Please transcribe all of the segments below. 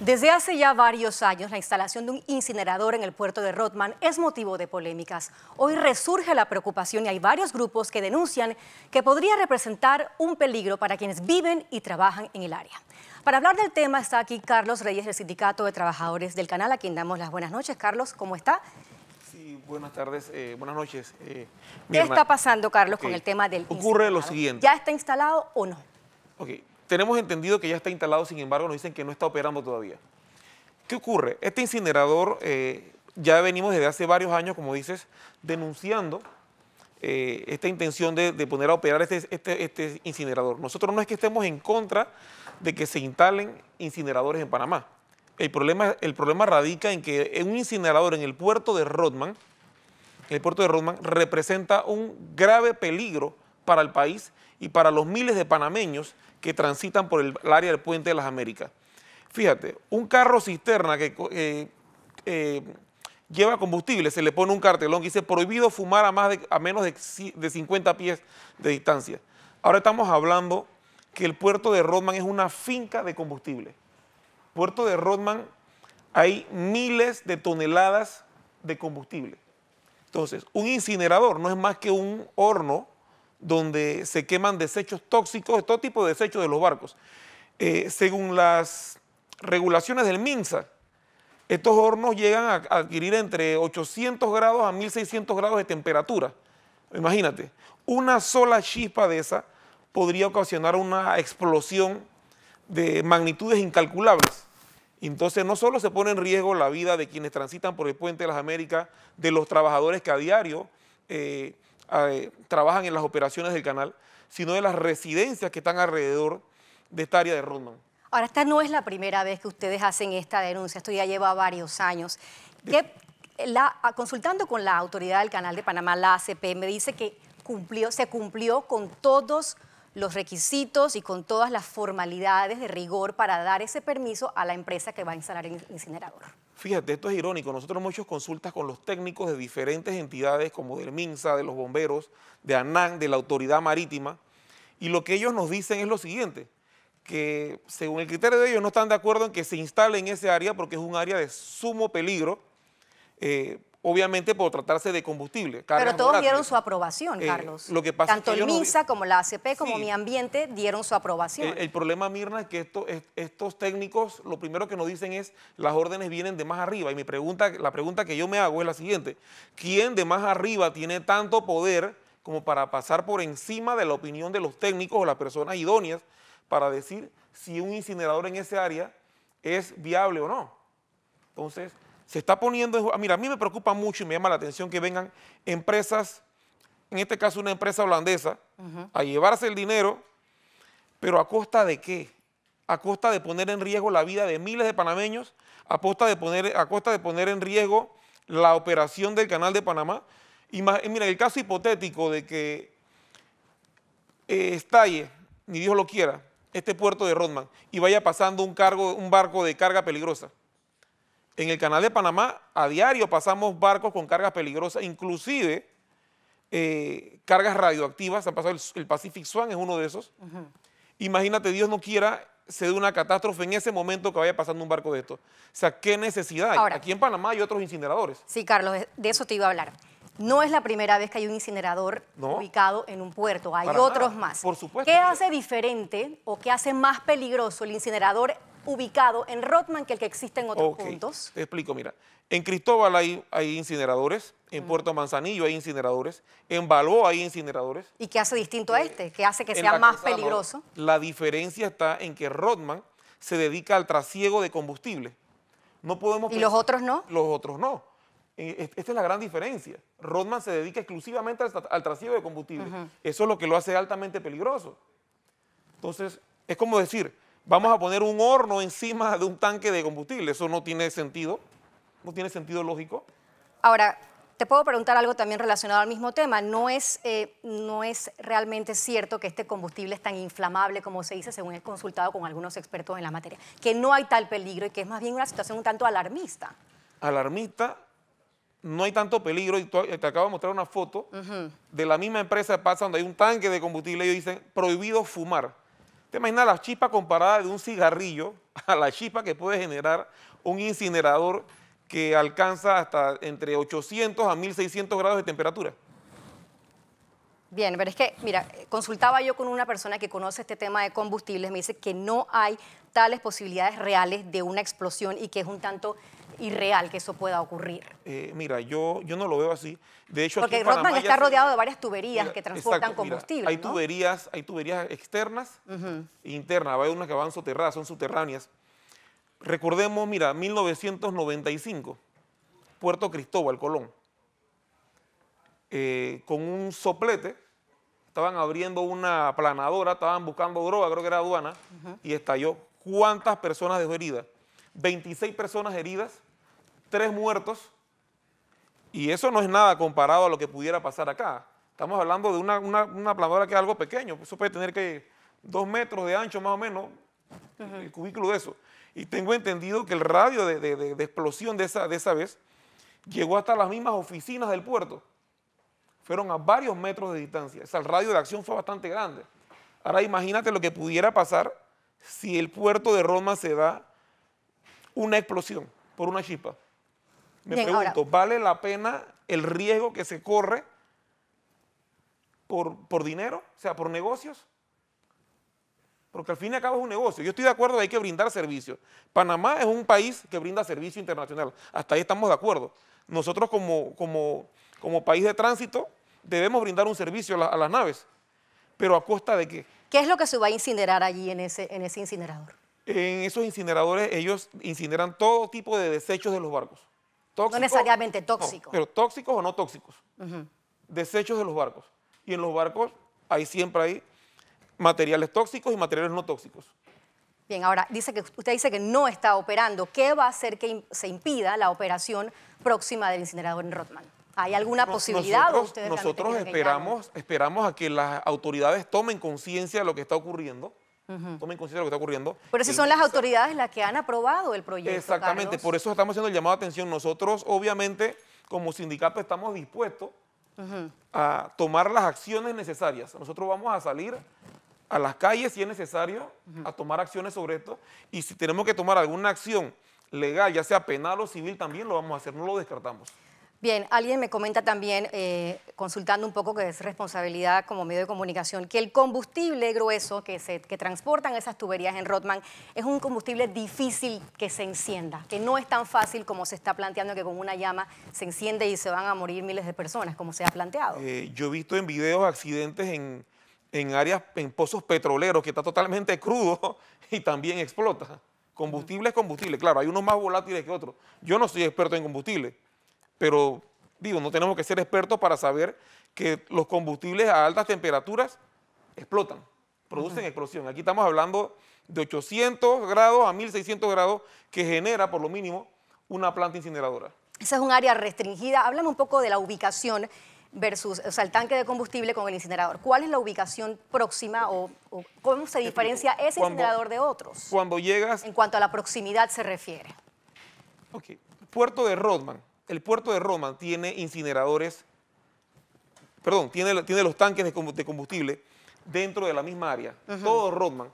Desde hace ya varios años, la instalación de un incinerador en el puerto de Rodman es motivo de polémicas. Hoy resurge la preocupación y hay varios grupos que denuncian que podría representar un peligro para quienes viven y trabajan en el área. Para hablar del tema está aquí Carlos Reyes del Sindicato de Trabajadores del Canal, a quien damos las buenas noches. Carlos, ¿cómo está? Sí, buenas tardes, buenas noches. ¿Qué está pasando, Carlos, con el tema del incinerador? Ocurre lo siguiente. ¿Ya está instalado o no? Tenemos entendido que ya está instalado, sin embargo nos dicen que no está operando todavía. ¿Qué ocurre? Este incinerador, ya venimos desde hace varios años, como dices, denunciando esta intención de poner a operar este incinerador. Nosotros no es que estemos en contra de que se instalen incineradores en Panamá. El problema radica en que un incinerador en el puerto de Rodman, representa un grave peligro para el país y para los miles de panameños que transitan por el área del Puente de las Américas. Fíjate, un carro cisterna que lleva combustible, se le pone un cartelón que dice prohibido fumar a menos de 50 pies de distancia. Ahora estamos hablando que el puerto de Rodman es una finca de combustible. Puerto de Rodman hay miles de toneladas de combustible. Entonces, un incinerador no es más que un horno donde se queman desechos tóxicos, todo tipo de desechos de los barcos. Según las regulaciones del MINSA, estos hornos llegan a adquirir entre 800 grados a 1600 grados de temperatura. Imagínate, una sola chispa de esa podría ocasionar una explosión de magnitudes incalculables. Entonces no solo se pone en riesgo la vida de quienes transitan por el Puente de las Américas, de los trabajadores que a diario trabajan en las operaciones del canal, sino de las residencias que están alrededor de esta área de Rodman. Ahora, esta no es la primera vez que ustedes hacen esta denuncia, esto ya lleva varios años. Consultando con la autoridad del Canal de Panamá, la ACP, me dice que se cumplió con todos los requisitos y con todas las formalidades de rigor para dar ese permiso a la empresa que va a instalar el incinerador. Fíjate, esto es irónico. Nosotros hemos hecho consultas con los técnicos de diferentes entidades como del MINSA, de los bomberos, de ANAN, de la Autoridad Marítima, y lo que ellos nos dicen es lo siguiente, que según el criterio de ellos no están de acuerdo en que se instale en ese área porque es un área de sumo peligro, obviamente por tratarse de combustible. Pero todos dieron su aprobación, Carlos. Lo que pasa Tanto es que el MINSA como la ACP como Mi Ambiente dieron su aprobación. El problema, Mirna, es que estos técnicos lo primero que nos dicen es las órdenes vienen de más arriba. Y la pregunta que yo me hago es la siguiente: ¿quién de más arriba tiene tanto poder como para pasar por encima de la opinión de los técnicos o las personas idóneas para decir si un incinerador en ese área es viable o no? Entonces, se está poniendo... Mira, a mí me preocupa mucho y me llama la atención que vengan empresas, en este caso una empresa holandesa, a llevarse el dinero, pero ¿a costa de qué? A costa de poner en riesgo la vida de miles de panameños, a costa de poner en riesgo la operación del Canal de Panamá. Y mira, el caso hipotético de que estalle, ni Dios lo quiera, este puerto de Rodman y vaya pasando un barco de carga peligrosa. En el Canal de Panamá a diario pasamos barcos con cargas peligrosas, inclusive cargas radioactivas. Ha pasado el Pacific Swan, es uno de esos. Imagínate, Dios no quiera, se dé una catástrofe en ese momento que vaya pasando un barco de esto. O sea, ¿qué necesidad hay? Ahora, aquí en Panamá hay otros incineradores. Sí, Carlos, de eso te iba a hablar. No es la primera vez que hay un incinerador ubicado en un puerto, hay otros más. Por supuesto. ¿Qué hace diferente o qué hace más peligroso el incinerador ubicado en Rodman que el que existe en otros puntos? Te explico, mira. En Cristóbal hay incineradores, en Puerto Manzanillo hay incineradores, en Balboa hay incineradores. ¿Y qué hace distinto a este? ¿Qué hace que sea más peligroso? La diferencia está en que Rodman se dedica al trasiego de combustible. No podemos ¿Y los otros no? Los otros no. Esta es la gran diferencia. Rodman se dedica exclusivamente al trasiego de combustible. Eso es lo que lo hace altamente peligroso. Entonces, es como decir, vamos a poner un horno encima de un tanque de combustible. Eso no tiene sentido, no tiene sentido lógico. Ahora, te puedo preguntar algo también relacionado al mismo tema. No es realmente cierto que este combustible es tan inflamable como se dice, según he consultado con algunos expertos en la materia, que no hay tal peligro y que es más bien una situación un tanto alarmista. Alarmista, no hay tanto peligro, y te acabo de mostrar una foto de la misma empresa de Pasa donde hay un tanque de combustible y ellos dicen prohibido fumar. ¿Te imaginas la chispa comparada de un cigarrillo a la chispa que puede generar un incinerador que alcanza hasta entre 800 a 1600 grados de temperatura? Bien, pero es que, mira, consultaba yo con una persona que conoce este tema de combustibles, me dice que no hay tales posibilidades reales de una explosión y que es un tanto irreal que eso pueda ocurrir. Mira, yo no lo veo así. De hecho, porque aquí en Panamá Rodman está rodeado de varias tuberías que transportan exacto, combustible. Mira, hay tuberías externas e internas, hay unas que van soterradas, son subterráneas. Recordemos, mira, 1995, Puerto Cristóbal, Colón. Con un soplete, estaban abriendo una aplanadora, estaban buscando droga, creo que era aduana, y estalló. ¿Cuántas personas dejó heridas? 26 personas heridas, 3 muertos, y eso no es nada comparado a lo que pudiera pasar acá. Estamos hablando de una aplanadora que es algo pequeño, eso puede tener que 2 metros de ancho más o menos, el cubículo de eso. Y tengo entendido que el radio de explosión de esa vez llegó hasta las mismas oficinas del puerto. Fueron a varios metros de distancia. O sea, el radio de acción fue bastante grande. Ahora imagínate lo que pudiera pasar si el puerto de Rodman se da una explosión por una chispa. Me pregunto, ¿vale la pena el riesgo que se corre por dinero? O sea, por negocios. Porque al fin y al cabo es un negocio. Yo estoy de acuerdo que hay que brindar servicios. Panamá es un país que brinda servicio internacional. Hasta ahí estamos de acuerdo. Nosotros como país de tránsito debemos brindar un servicio a las naves. ¿Pero a costa de qué? ¿Qué es lo que se va a incinerar allí en ese incinerador? En esos incineradores ellos incineran todo tipo de desechos de los barcos. Tóxicos, no necesariamente tóxicos. No, pero tóxicos o no tóxicos. Desechos de los barcos. Y en los barcos siempre hay materiales tóxicos y materiales no tóxicos. Bien, ahora, usted dice que no está operando. ¿Qué va a hacer que se impida la operación próxima del incinerador en Rodman? ¿Hay alguna posibilidad? Nosotros esperamos a que las autoridades tomen conciencia de lo que está ocurriendo. Tomen conciencia de lo que está ocurriendo. Pero si son las autoridades las que han aprobado el proyecto, exactamente, Carlos. Por eso estamos haciendo el llamado de atención. Nosotros, obviamente, como sindicato estamos dispuestos a tomar las acciones necesarias. Nosotros vamos a salir a las calles si es necesario, a tomar acciones sobre esto. Y si tenemos que tomar alguna acción legal, ya sea penal o civil, también lo vamos a hacer, no lo descartamos. Bien, alguien me comenta también, consultando un poco que es responsabilidad como medio de comunicación, que el combustible grueso que transportan esas tuberías en Rodman es un combustible difícil que se encienda, que no es tan fácil como se está planteando, que con una llama se enciende y se van a morir miles de personas, como se ha planteado. Yo he visto en videos accidentes en áreas, en pozos petroleros, que está totalmente crudo y también explota. Combustible es combustible, claro, hay unos más volátiles que otros. Yo no soy experto en combustible, pero digo, no tenemos que ser expertos para saber que los combustibles a altas temperaturas explotan, producen explosión. Aquí estamos hablando de 800 grados a 1600 grados que genera por lo mínimo una planta incineradora. Esa es un área restringida. Háblame un poco de la ubicación versus, o sea, el tanque de combustible con el incinerador. ¿Cuál es la ubicación próxima o cómo se diferencia ese incinerador de otros? Cuando llegas... En cuanto a la proximidad se refiere. Ok, Puerto de Rodman. El puerto de Rodman tiene incineradores, perdón, tiene los tanques de combustible dentro de la misma área. Todo Rodman.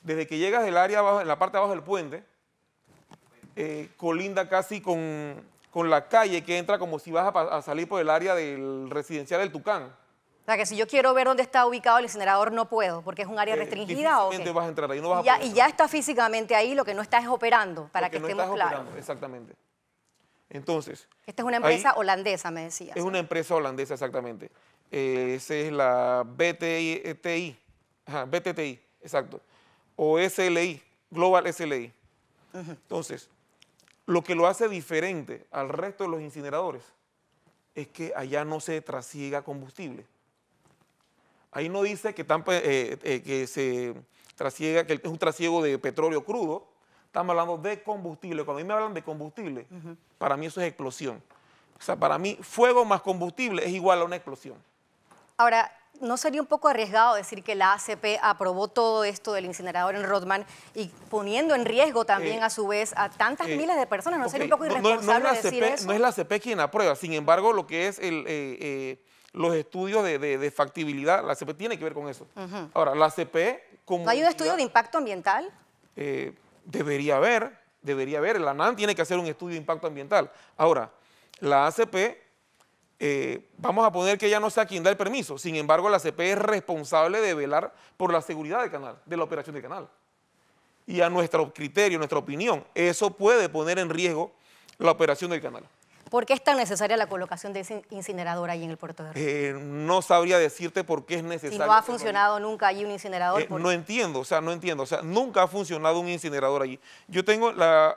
Desde que llegas del área abajo, en la parte de abajo del puente, colinda casi con la calle que entra como si vas a salir por el área del residencial del Tucán. O sea, que si yo quiero ver dónde está ubicado el incinerador, no puedo, porque es un área restringida. Difícilmente vas a entrar ahí, no vas a poder y ya está físicamente ahí, lo que no está es operando, para que estemos claros. Exactamente. Entonces... Esta es una empresa holandesa, me decías. Es una empresa holandesa, exactamente. Esa es la BTTI, exacto. O SLI, Global SLI. Entonces, lo que lo hace diferente al resto de los incineradores es que allá no se trasiega combustible. Ahí no dice que se trasiega, que es un trasiego de petróleo crudo. Estamos hablando de combustible. Cuando a mí me hablan de combustible, para mí eso es explosión. O sea, para mí, fuego más combustible es igual a una explosión. Ahora, ¿no sería un poco arriesgado decir que la ACP aprobó todo esto del incinerador en Rodman y poniendo en riesgo también a su vez a tantas miles de personas? ¿No sería un poco irresponsable decir eso? No es la ACP quien aprueba. Sin embargo, lo que es los estudios de factibilidad. La ACP tiene que ver con eso. Ahora, la ACP... ¿No hay un estudio de impacto ambiental? Debería haber. La ANAM tiene que hacer un estudio de impacto ambiental. Ahora, la ACP, vamos a poner que ella no sea quien da el permiso. Sin embargo, la ACP es responsable de velar por la seguridad del canal, de la operación del canal. Y a nuestro criterio, nuestra opinión, eso puede poner en riesgo la operación del canal. ¿Por qué es tan necesaria la colocación de ese incinerador ahí en el puerto de Rotman? No sabría decirte por qué es necesario. Si no ha funcionado nunca allí un incinerador. No entiendo, nunca ha funcionado un incinerador allí. Yo tengo,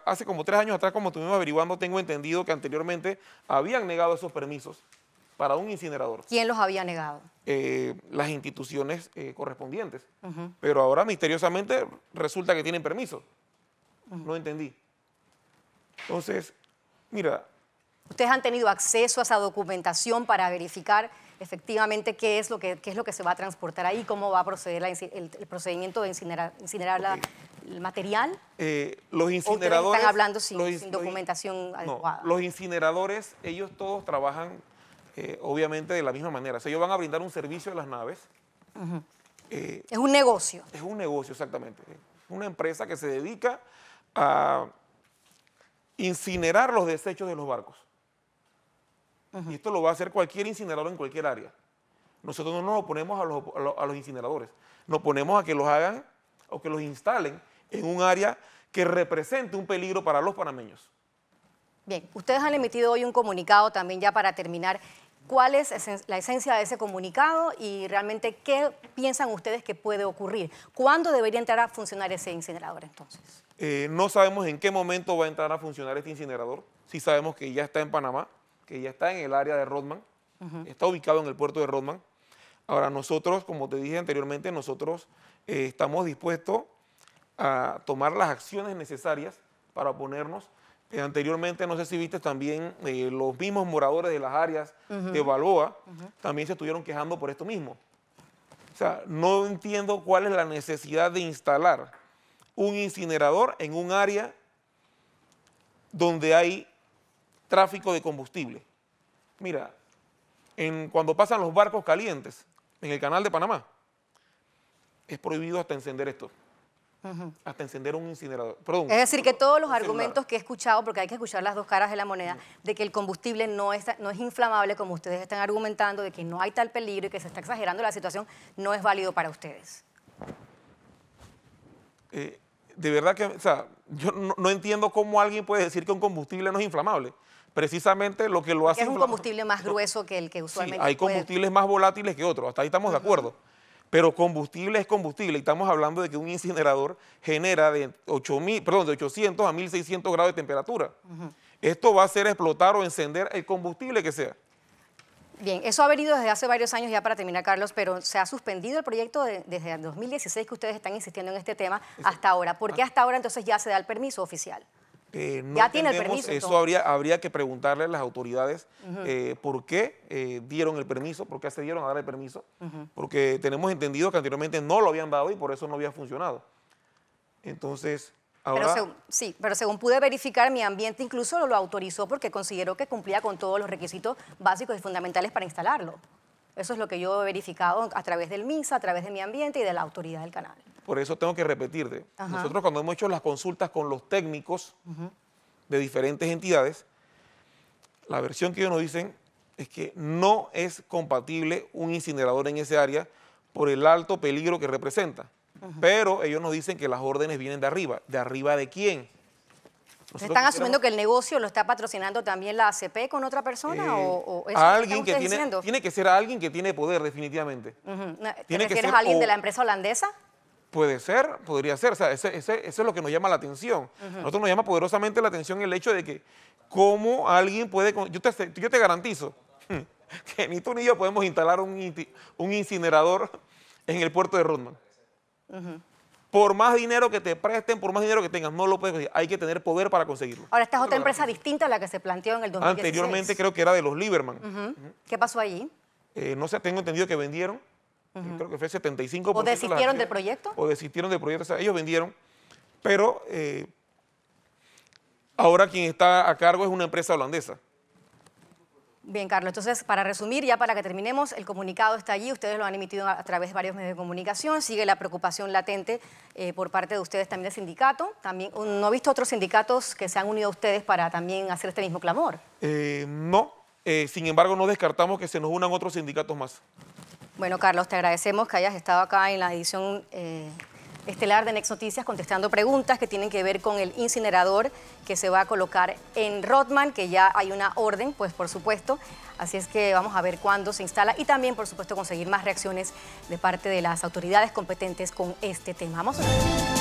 hace como 3 años atrás, como estuvimos averiguando, tengo entendido que anteriormente habían negado esos permisos para un incinerador. ¿Quién los había negado? Las instituciones correspondientes. Pero ahora misteriosamente resulta que tienen permiso. No entendí. Entonces, mira... ¿Ustedes han tenido acceso a esa documentación para verificar efectivamente qué es lo que se va a transportar ahí, cómo va a proceder el procedimiento de incinerar el material? Los incineradores... ¿O ustedes están hablando sin documentación adecuada? No, los incineradores, ellos todos trabajan obviamente de la misma manera. O sea, ellos van a brindar un servicio a las naves. Es un negocio. Es un negocio, exactamente. Es una empresa que se dedica a incinerar los desechos de los barcos. Y esto lo va a hacer cualquier incinerador en cualquier área. Nosotros no nos oponemos a los incineradores. Nos oponemos a que los hagan o que los instalen en un área que represente un peligro para los panameños. Bien, ustedes han emitido hoy un comunicado también ya para terminar. ¿Cuál es la esencia de ese comunicado y realmente qué piensan ustedes que puede ocurrir? ¿Cuándo debería entrar a funcionar ese incinerador entonces? No sabemos en qué momento va a entrar a funcionar este incinerador. Sí sabemos que ya está en Panamá, que ya está en el área de Rotman, está ubicado en el puerto de Rotman. Ahora nosotros, como te dije anteriormente, nosotros estamos dispuestos a tomar las acciones necesarias para oponernos. Anteriormente, no sé si viste también, los mismos moradores de las áreas de Balboa también se estuvieron quejando por esto mismo. O sea, no entiendo cuál es la necesidad de instalar un incinerador en un área donde hay tráfico de combustible. Mira, cuando pasan los barcos calientes en el canal de Panamá, es prohibido hasta encender esto. Hasta encender un incinerador. Perdón, es decir, que todos los argumentos que he escuchado, porque hay que escuchar las dos caras de la moneda, de que el combustible no es inflamable, como ustedes están argumentando, de que no hay tal peligro y que se está exagerando la situación, no es válido para ustedes. De verdad que, o sea, yo no entiendo cómo alguien puede decir que un combustible no es inflamable. Precisamente lo que lo hace... Es un combustible más grueso que el que usualmente... Sí, hay combustibles más volátiles que otros, hasta ahí estamos de acuerdo. Pero combustible es combustible y estamos hablando de que un incinerador genera de 800 a 1600 grados de temperatura. Esto va a hacer explotar o encender el combustible que sea. Bien, eso ha venido desde hace varios años ya para terminar, Carlos, pero se ha suspendido el proyecto desde el 2016 que ustedes están insistiendo en este tema hasta ahora. ¿Por qué hasta ahora entonces ya se da el permiso oficial? No ya tiene el permiso. Eso habría que preguntarle a las autoridades por qué dieron el permiso, por qué accedieron a dar el permiso, porque tenemos entendido que anteriormente no lo habían dado y por eso no había funcionado. Entonces, ahora... Pero según pude verificar, Mi Ambiente incluso lo autorizó porque consideró que cumplía con todos los requisitos básicos y fundamentales para instalarlo. Eso es lo que yo he verificado a través del MINSA, a través de Mi Ambiente y de la autoridad del canal. Por eso tengo que repetirte. Nosotros cuando hemos hecho las consultas con los técnicos de diferentes entidades, la versión que ellos nos dicen es que no es compatible un incinerador en ese área por el alto peligro que representa. Pero ellos nos dicen que las órdenes vienen de arriba. ¿De arriba de quién? ¿Están asumiendo que el negocio lo está patrocinando también la ACP con otra persona? ¿O eso alguien que tiene que ser alguien que tiene poder, definitivamente. ¿Te refieres a alguien de la empresa holandesa? Puede ser, podría ser, o sea, eso es lo que nos llama la atención. Nosotros nos llama poderosamente la atención el hecho de que cómo alguien puede... Yo te garantizo que ni tú ni yo podemos instalar un incinerador en el puerto de Rotman. Por más dinero que te presten, por más dinero que tengas, no lo puedes conseguir. Hay que tener poder para conseguirlo. Ahora, esta es otra empresa distinta a la que se planteó en el 2016. Anteriormente creo que era de los Lieberman. ¿Qué pasó allí? No sé, tengo entendido que vendieron. Creo que fue 75%. ¿O desistieron del proyecto? O desistieron del proyecto, o sea, ellos vendieron, pero ahora quien está a cargo es una empresa holandesa. Bien, Carlos, entonces para resumir, ya para que terminemos, el comunicado está allí, ustedes lo han emitido a través de varios medios de comunicación, sigue la preocupación latente por parte de ustedes también del sindicato. También, ¿no he visto otros sindicatos que se han unido a ustedes para también hacer este mismo clamor? No, sin embargo no descartamos que se nos unan otros sindicatos más. Bueno, Carlos, te agradecemos que hayas estado acá en la edición estelar de Next Noticias contestando preguntas que tienen que ver con el incinerador que se va a colocar en Rodman, que ya hay una orden, pues por supuesto. Así es que vamos a ver cuándo se instala y también, por supuesto, conseguir más reacciones de parte de las autoridades competentes con este tema. Vamos a ver.